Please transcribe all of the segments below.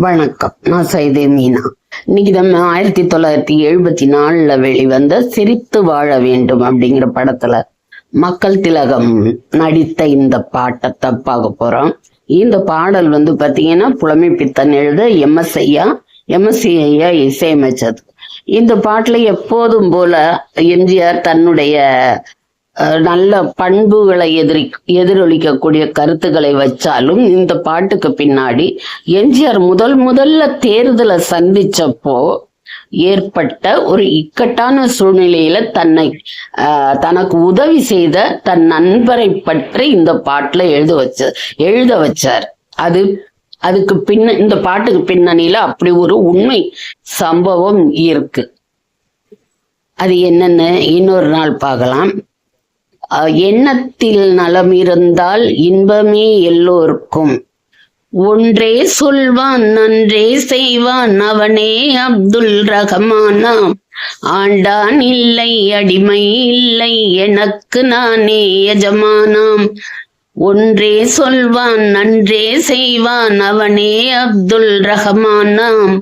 வணக்கம், நான் சைதே மீனா. இன்னைக்கு நம்ம 1974 வெளிவந்த சிரித்து வாழ வேண்டும் அப்படிங்கிற படத்துல மக்கள் திலகம் நடித்த இந்த பாட்டை பார்க்க போறோம். இந்த பாடல் பாத்தீங்கன்னா புலமை பித்தன் எழுத எம்எஸ்சி ஐயா இசையமைச்சது. இந்த பாட்டுல எப்போதும் போல எம்ஜிஆர் தன்னுடைய நல்ல பண்புகளை எதிரொலிக்கக்கூடிய கருத்துக்களை வச்சாலும் இந்த பாட்டுக்கு பின்னாடி எம்ஜிஆர் முதல்ல தேர்தலை சந்திச்சப்போ ஏற்பட்ட ஒரு இக்கட்டான சூழ்நிலையில தனக்கு உதவி செய்த தன் நண்பரை பற்றி இந்த பாட்டுல எழுத வச்சார். அதுக்கு இந்த பாட்டுக்கு பின்னணியில அப்படி ஒரு உண்மை சம்பவம் இருக்கு. அது என்னன்னு இன்னொரு நாள் பார்க்கலாம். எண்ணத்தில் நலம் இருந்தால் இன்பமே எல்லோருக்கும். ஒன்றே சொல்வான் நன்றே செய்வான் அவனே அப்துல் ரஹ்மானாம். ஆண்டான் இல்லை அடிமை இல்லை எனக்கு நானே எஜமானாம். ஒன்றே சொல்வான் நன்றே செய்வான் அவனே அப்துல் ரஹ்மானாம்.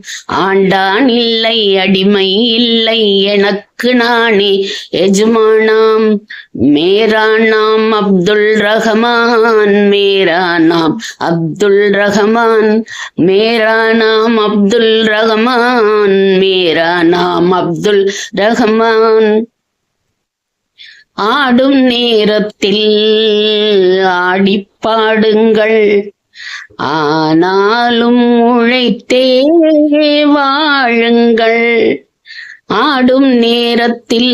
ஆண்டான் இல்லை அடிமை இல்லை எனக்கு நானே எஜமானாம். மேரா நாம் அப்துல் ரஹ்மான் மேரா நாம் அப்துல் ரஹ்மான். மேரா நாம் அப்துல் ரஹ்மான் மேரா நாம் அப்துல் ரஹ்மான். ஆடும் நேரத்தில் ஆடிப்பாடுங்கள், ஆனாலும் உழைத்தே வாழுங்கள். ஆடும் நேரத்தில்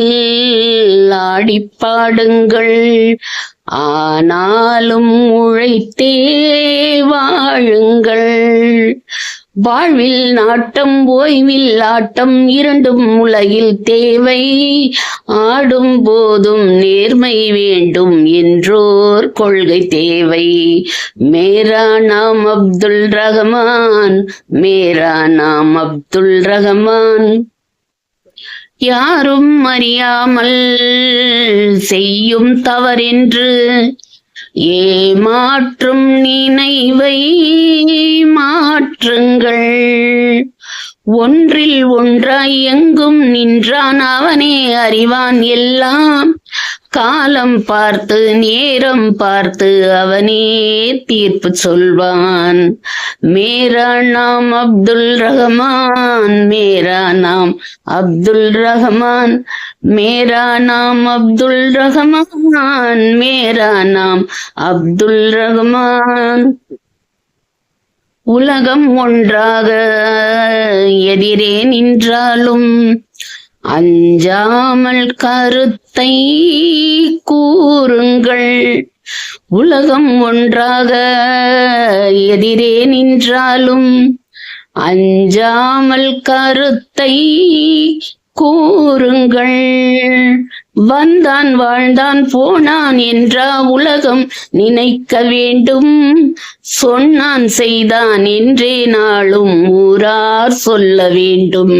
ஆடிப்பாடுங்கள், ஆனாலும் உழைத்தே வாழுங்கள். வாழ்வில் நாட்டம் ஓய்வில் ஆட்டம் இரண்டும் உலகில் தேவை. ஆடும் போதும் நேர்மை வேண்டும் என்றோர் கொள்கை தேவை. மேரா நாம் அப்துல் ரஹ்மான் மேரா நாம் அப்துல் ரஹ்மான். யாரும் அறியாமல் செய்யும் தவறென்று ஏமாற்றும் நினைவை மாற்றுங்கள். ஒன்றில் ஒன்றாய் எங்கும் நின்றான் அவனே அறிவான் எல்லாம். காலம் பார்த்து நேரம் பார்த்து அவனே தீர்ப்பு சொல்வான். மேரா நாம் அப்துல் ரஹ்மான் மேரா நாம் அப்துல் ரஹ்மான். மேரா நாம் அப்துல் ரஹ்மான் மேரா நாம் அப்துல் ரஹ்மான். உலகம் ஒன்றாக எதிரே நின்றாலும் அஞ்சாமல் கருத்தை கூறுங்கள். உலகம் ஒன்றாக எதிரே நின்றாலும் அஞ்சாமல் கருத்தை கூறுங்கள். வந்தான் வாழ்ந்தான் போனான் என்றா உலகம் நினைக்க வேண்டும். சொன்னான் செய்தான் என்றே நாளும் ஊரார் சொல்ல வேண்டும்.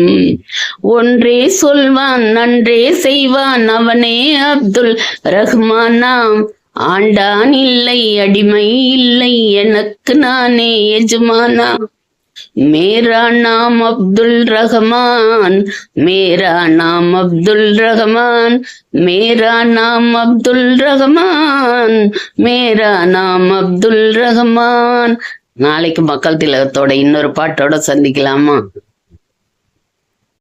ஒன்றே சொல்வான் நன்றே செய்வான் அவனே அப்துல் ரஹ்மானாம். ஆண்டான் இல்லை அடிமை இல்லை எனக்கு நானே எஜமானா. மேரா நாம் அப்துல் ரஹ்மான் மேரா நாம் அப்துல் ரஹ்மான். மேரா நாம் அப்துல் ரஹ்மான் மேரா நாம் அப்துல் ரஹ்மான். நாளைக்கு மக்கள் திலகத்தோட இன்னொரு பாட்டோட சந்திக்கலாமா?